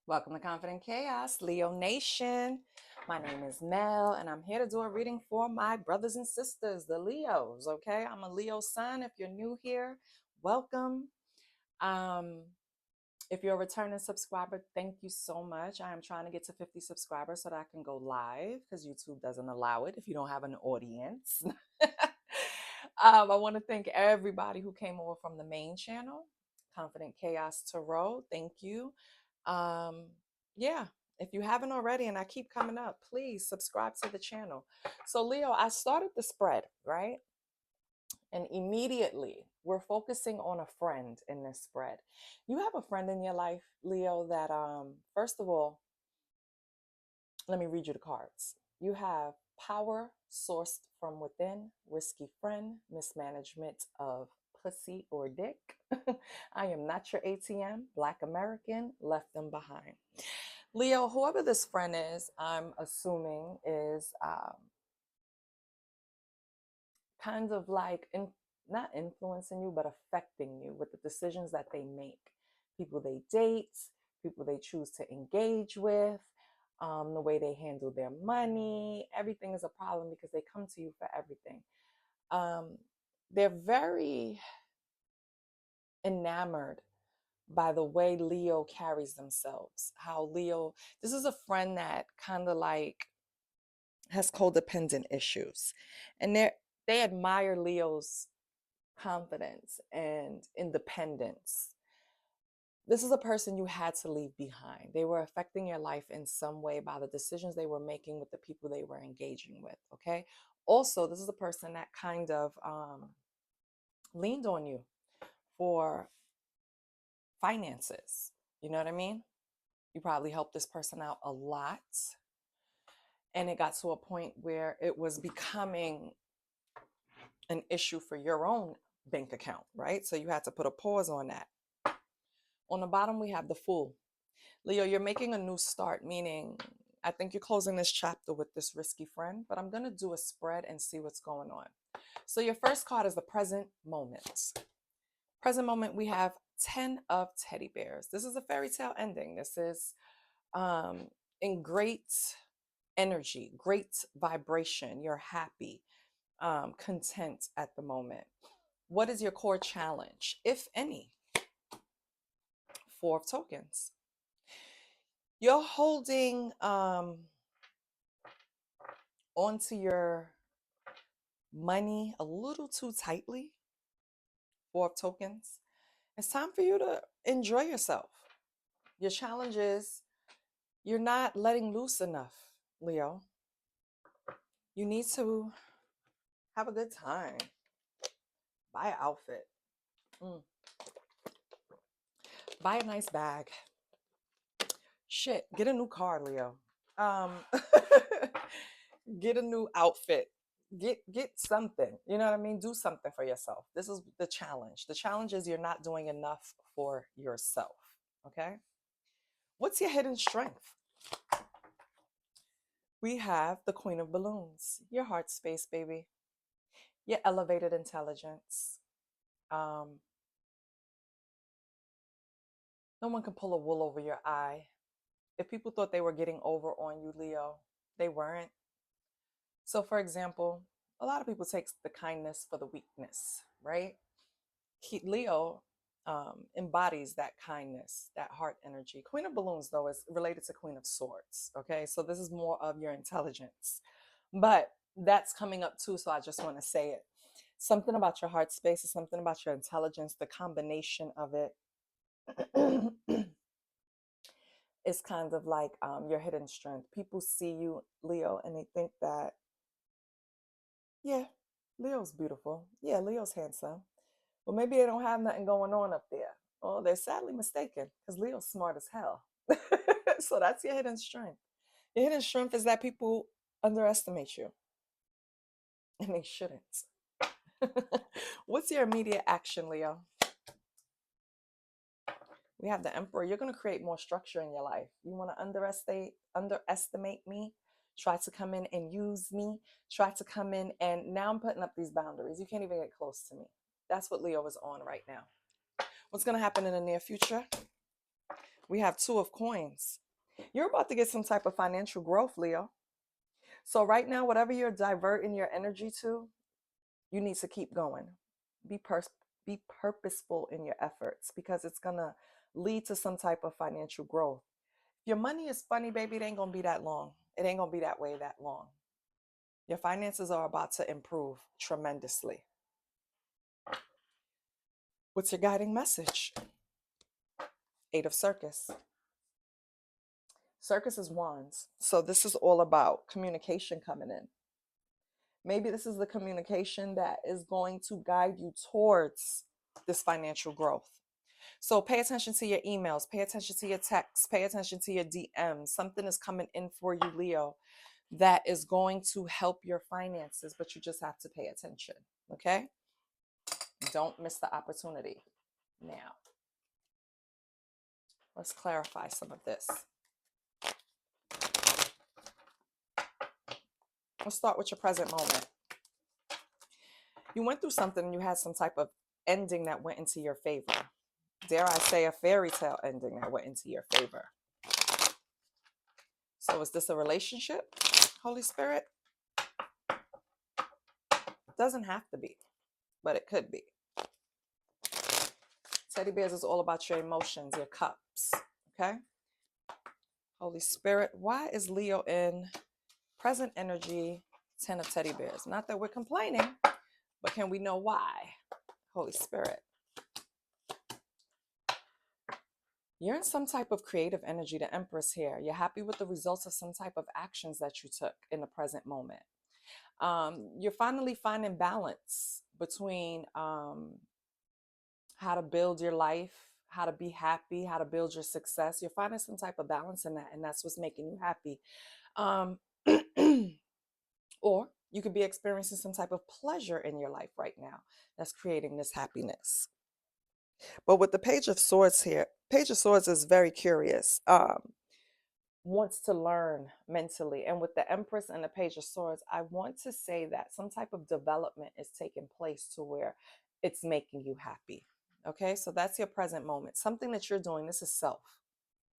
Welcome to Confident Chaos, Leo Nation. My name is Mel, and I'm here to do a reading for my brothers and sisters, the Leos. Okay, I'm a Leo sun. If you're new here, welcome. Um, if you're a returning subscriber, thank you so much. I am trying to get to 50 subscribers so that I can go live because YouTube doesn't allow it if you don't have an audience. I want to thank everybody who came over from the main channel, Confident Chaos Tarot. Thank you. Um, yeah, if you haven't already, and I keep coming up, please subscribe to the channel. So, Leo, I started the spread, right? And immediately we're focusing on a friend in this spread. You have a friend in your life, Leo, that first of all, let me read you the cards. You have power sourced from within, risky friend, mismanagement of pussy or dick. I am not your ATM, Black American, left them behind. Leo, whoever this friend is, I'm assuming is kind of like not influencing you, but affecting you with the decisions that they make. People they date, people they choose to engage with, the way they handle their money. Everything is a problem because they come to you for everything. They're very enamored by the way Leo carries themselves. How Leo, this is a friend that kind of like has codependent issues. And they admire Leo's confidence and independence. This is a person you had to leave behind. They were affecting your life in some way by the decisions they were making with the people they were engaging with. Okay. Also, this is a person that kind of leaned on you for finances. You know what I mean? You probably helped this person out a lot. And it got to a point where it was becoming an issue for your own bank account, right? So you had to put a pause on that. On the bottom, we have the Fool. Leo, you're making a new start, meaning I think you're closing this chapter with this risky friend, but I'm going to do a spread and see what's going on. So your first card is the present moment. Present moment, we have 10 of teddy bears. This is a fairy tale ending. This is in great energy, great vibration. You're happy, content at the moment. What is your core challenge, if any? 4 of tokens. You're holding onto your money a little too tightly. 4 of tokens. It's time for you to enjoy yourself. Your challenge is you're not letting loose enough, Leo. You need to have a good time. Buy an outfit. Buy a nice bag. Shit, get a new car, Leo. Get a new outfit. Get something. You know what I mean? Do something for yourself. This is the challenge. The challenge is you're not doing enough for yourself. Okay? What's your hidden strength? We have the Queen of Balloons, your heart space, baby. Your elevated intelligence. No one can pull a wool over your eye. If people thought they were getting over on you, Leo, they weren't. So, for example, a lot of people take the kindness for the weakness, right? Leo embodies that kindness, that heart energy. Queen of Balloons, though, is related to Queen of Swords. Okay, so this is more of your intelligence, but that's coming up too. So I just want to say it. Something about your heart space is something about your intelligence. The combination of it is kind of like your hidden strength. People see you, Leo, and they think that, yeah, Leo's beautiful. Yeah, Leo's handsome. Well, maybe they don't have nothing going on up there. Oh, they're sadly mistaken because Leo's smart as hell. So that's your hidden strength. Your hidden strength is that people underestimate you, and they shouldn't. What's your immediate action, Leo? We have the Emperor. You're going to create more structure in your life. You want to underestimate me, try to come in and use me, try to come in, and now I'm putting up these boundaries. You can't even get close to me. That's what Leo is on right now. What's going to happen in the near future? We have Two of Coins. You're about to get some type of financial growth, Leo. So right now, whatever you're diverting your energy to, you need to keep going. Be be purposeful in your efforts because it's gonna lead to some type of financial growth. Your money is funny, baby. It ain't gonna be that long. It ain't gonna be that way that long. Your finances are about to improve tremendously. What's your guiding message? Eight of Circus. Circus is wands. So this is all about communication coming in. Maybe this is the communication that is going to guide you towards this financial growth. So pay attention to your emails, pay attention to your texts, pay attention to your DMs. Something is coming in for you, Leo, that is going to help your finances, but you just have to pay attention, okay? Don't miss the opportunity. Now, let's clarify some of this. Let's start with your present moment. You went through something and you had some type of ending that went into your favor. Dare I say a fairy tale ending that went into your favor. So is this a relationship, Holy Spirit? Doesn't have to be, but it could be. Teddy bears is all about your emotions, your cups, okay? Holy Spirit, why is Leo in present energy, 10 of teddy bears? Not that we're complaining, but can we know why? Holy Spirit. You're in some type of creative energy, the Empress here. You're happy with the results of some type of actions that you took in the present moment. You're finally finding balance between how to build your life, how to be happy, how to build your success. You're finding some type of balance in that, and that's what's making you happy. Or you could be experiencing some type of pleasure in your life right now that's creating this happiness. But with the Page of Swords here, Page of Swords is very curious, wants to learn mentally. And with the Empress and the Page of Swords, I want to say that some type of development is taking place to where it's making you happy. Okay, so that's your present moment. Something that you're doing, this is self.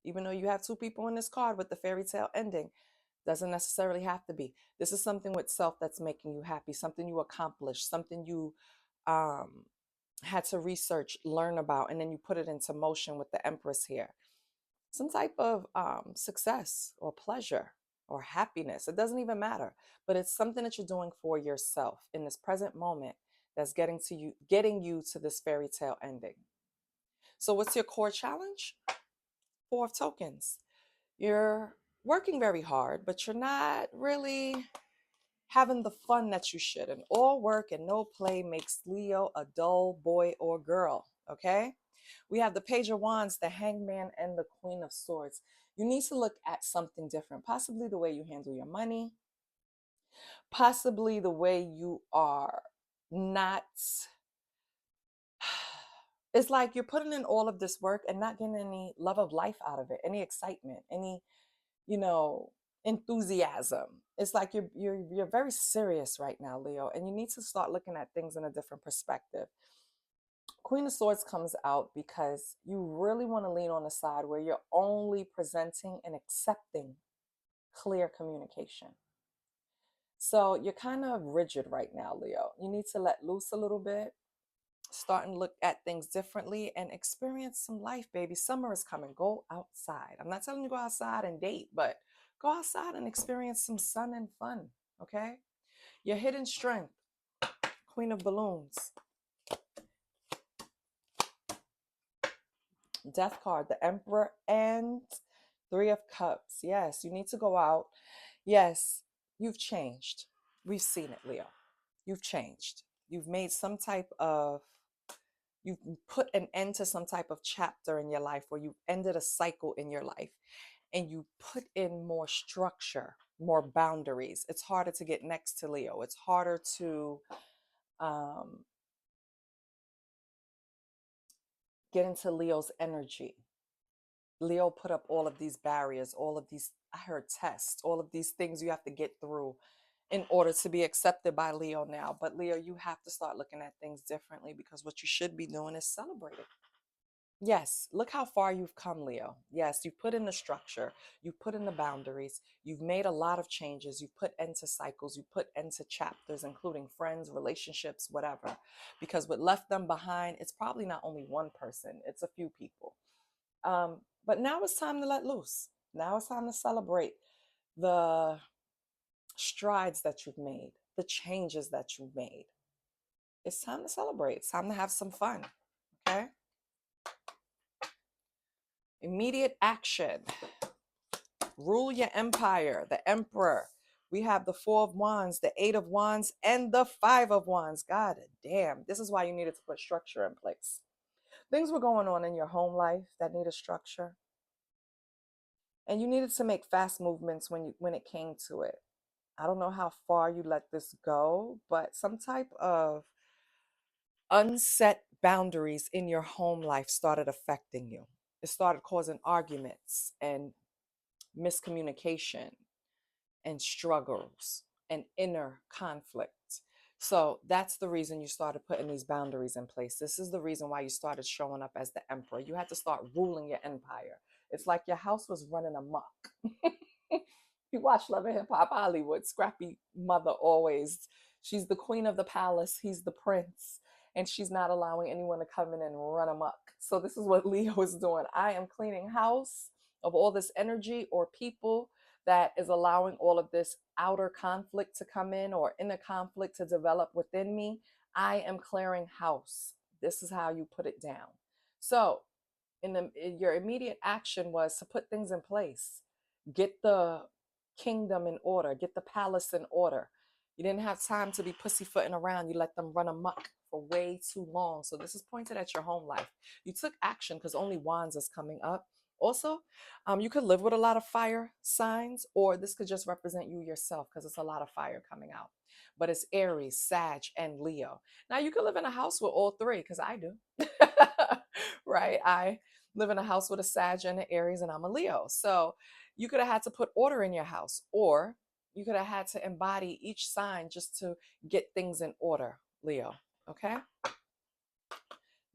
Even though you have two people in this card with the fairy tale ending, doesn't necessarily have to be. This is something with self that's making you happy, something you accomplished, something you had to research, learn about, and then you put it into motion with the Empress here. Some type of success or pleasure or happiness. It doesn't even matter, but it's something that you're doing for yourself in this present moment that's getting you to this fairy tale ending. So what's your core challenge? Four of Tokens. You're working very hard, but you're not really having the fun that you should. And all work and no play makes Leo a dull boy or girl, okay? We have the Page of Wands, the Hangman, and the Queen of Swords. You need to look at something different, possibly the way you handle your money, possibly the way you are not. It's like you're putting in all of this work and not getting any love of life out of it, any excitement, any, you know, enthusiasm. It's like you're very serious right now, Leo, and you need to start looking at things in a different perspective. Queen of Swords comes out because you really want to lean on the side where you're only presenting and accepting clear communication. So you're kind of rigid right now, Leo. You need to let loose a little bit, start and look at things differently, and experience some life, baby. Summer is coming. Go outside. I'm not telling you to go outside and date, but go outside and experience some sun and fun, okay? Your hidden strength, Queen of Balloons. Death card, the Emperor, and Three of Cups. Yes, you need to go out. Yes, you've changed. We've seen it, Leo. You've changed. You've made some type of, you've put an end to some type of chapter in your life, where you ended a cycle in your life, and you put in more structure, more boundaries. It's harder to get next to Leo. It's harder to get into Leo's energy. Leo put up all of these barriers, all of these, I heard tests, all of these things you have to get through in order to be accepted by Leo now. But Leo, you have to start looking at things differently, because what you should be doing is celebrating. Yes, look how far you've come, Leo. Yes, you've put in the structure, you've put in the boundaries, you've made a lot of changes, you've put into cycles, you put into chapters, including friends, relationships, whatever. Because what left them behind, it's probably not only one person, it's a few people. But now it's time to let loose. Now it's time to celebrate the strides that you've made, the changes that you've made. It's time to celebrate. It's time to have some fun. Okay? Immediate action. Rule your empire, the emperor. We have the Four of Wands, the Eight of Wands, and the Five of Wands. God damn. This is why you needed to put structure in place. Things were going on in your home life that needed structure. And you needed to make fast movements when it came to it. I don't know how far you let this go, but some type of unset boundaries in your home life started affecting you. It started causing arguments and miscommunication and struggles and inner conflict. So that's the reason you started putting these boundaries in place. This is the reason why you started showing up as the emperor. You had to start ruling your empire. It's like your house was running amok. You watch Love and Hip Hop Hollywood, Scrappy mother always, she's the queen of the palace, he's the prince, and she's not allowing anyone to come in and run amok. So this is what Leo is doing. I am cleaning house of all this energy or people that is allowing all of this outer conflict to come in or inner conflict to develop within me. I am clearing house. This is how you put it down. So your immediate action was to put things in place, get the kingdom in order, get the palace in order. You didn't have time to be pussyfooting around. You let them run amok for way too long. So this is pointed at your home life. You took action because only wands is coming up. Also, you could live with a lot of fire signs, or this could just represent you yourself because it's a lot of fire coming out. But it's Aries, Sag, and Leo. Now you could live in a house with all three because I do. Right? I live in a house with a Sag and an Aries, and I'm a Leo. So you could have had to put order in your house, or you could have had to embody each sign just to get things in order, Leo. Okay?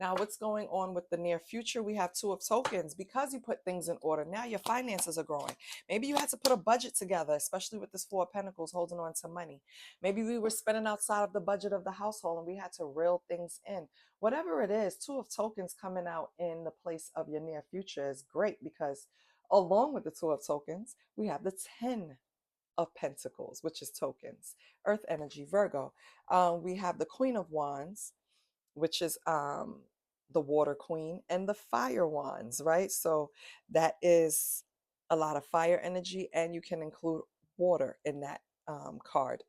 Now, what's going on with the near future? We have Two of Tokens. Because you put things in order, now your finances are growing. Maybe you had to put a budget together, especially with this Four of Pentacles holding on to money. Maybe we were spending outside of the budget of the household and we had to reel things in. Whatever it is, Two of Tokens coming out in the place of your near future is great because along with the Two of Tokens, we have the 10 of Pentacles, which is tokens, Earth energy, Virgo. We have the Queen of Wands, which is the water queen, and the fire wands, right? So that is a lot of fire energy, and you can include water in that card,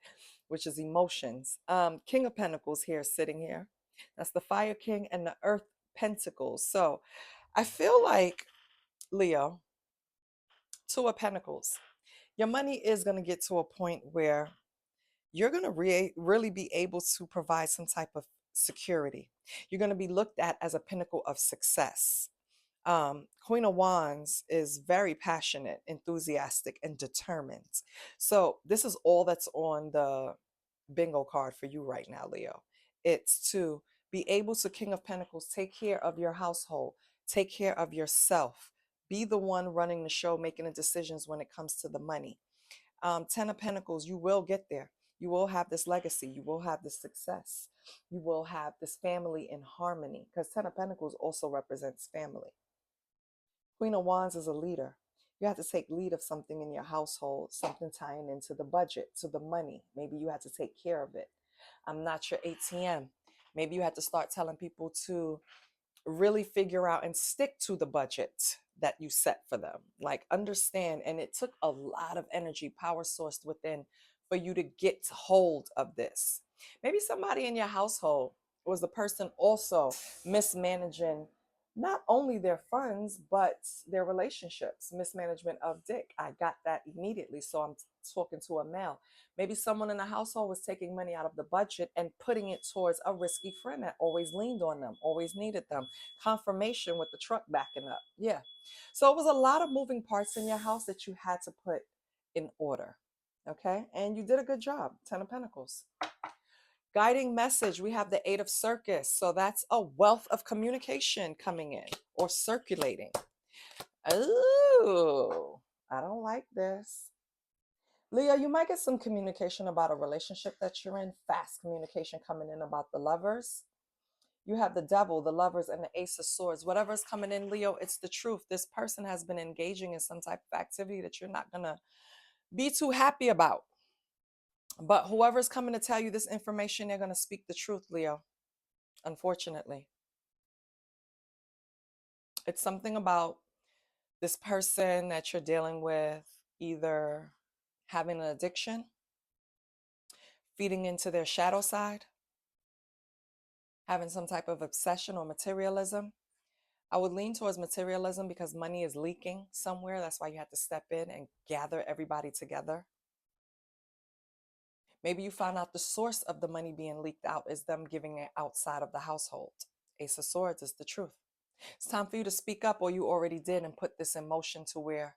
which is emotions. King of Pentacles here, sitting here. That's the fire king and the earth pentacles. So I feel like, Leo, Two of Pentacles, your money is going to get to a point where you're going to really be able to provide some type of security. You're going to be looked at as a pinnacle of success. Queen of Wands is very passionate, enthusiastic, and determined. So this is all that's on the bingo card for you right now, Leo. It's to be able to, King of Pentacles, take care of your household, take care of yourself, be the one running the show, making the decisions when it comes to the money. Ten of Pentacles, you will get there. You will have this legacy. You will have this success. You will have this family in harmony because Ten of Pentacles also represents family. Queen of Wands is a leader. You have to take lead of something in your household, something tying into the budget, to the money. Maybe you had to take care of it. I'm not your ATM. Maybe you had to start telling people to really figure out and stick to the budget that you set for them. Like, understand. And it took a lot of energy, power sourced within, for you to get hold of this. Maybe somebody in your household was the person also mismanaging not only their funds, but their relationships, mismanagement of dick. I got that immediately. So I'm talking to a male. Maybe someone in the household was taking money out of the budget and putting it towards a risky friend that always leaned on them, always needed them. Confirmation with the truck backing up. Yeah. So it was a lot of moving parts in your house that you had to put in order. Okay. And you did a good job. Ten of Pentacles. Guiding message, we have the Eight of Circus. So that's a wealth of communication coming in or circulating. Oh, I don't like this. Leo, you might get some communication about a relationship that you're in. Fast communication coming in about the lovers. You have the devil, the lovers, and the ace of swords. Whatever's coming in, Leo, it's the truth. This person has been engaging in some type of activity that you're not going to be too happy about. But whoever's coming to tell you this information, they're going to speak the truth, Leo, unfortunately. It's something about this person that you're dealing with either having an addiction, feeding into their shadow side, having some type of obsession or materialism. I would lean towards materialism because money is leaking somewhere. That's why you have to step in and gather everybody together. Maybe you found out the source of the money being leaked out is them giving it outside of the household. Ace of Swords is the truth. It's time for you to speak up, or you already did and put this in motion to where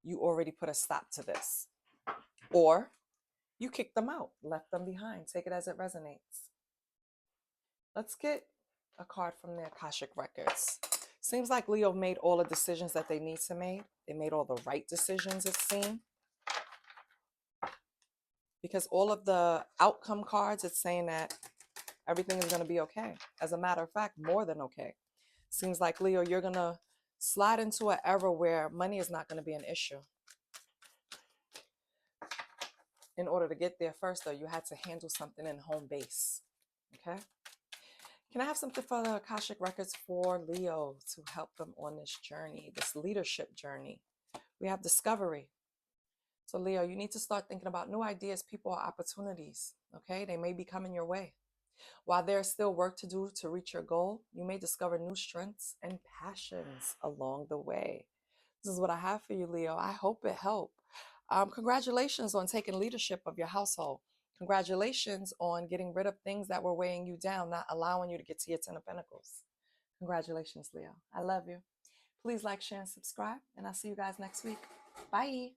you already put a stop to this. Or you kicked them out, left them behind. Take it as it resonates. Let's get a card from the Akashic Records. Seems like Leo made all the decisions that they need to make. They made all the right decisions, it seems. Because all of the outcome cards, it's saying that everything is going to be okay. As a matter of fact, more than okay. Seems like, Leo, you're going to slide into an era where money is not going to be an issue. In order to get there first, though, you had to handle something in home base. Okay? Can I have something for the Akashic Records for Leo to help them on this journey, this leadership journey? We have discovery. So Leo, you need to start thinking about new ideas, people, or opportunities. Okay? They may be coming your way. While there's still work to do to reach your goal, you may discover new strengths and passions along the way. This is what I have for you, Leo. I hope it helped. Congratulations on taking leadership of your household. Congratulations on getting rid of things that were weighing you down, not allowing you to get to your 10 of Pentacles. Congratulations, Leo. I love you. Please like, share, and subscribe, and I'll see you guys next week. Bye.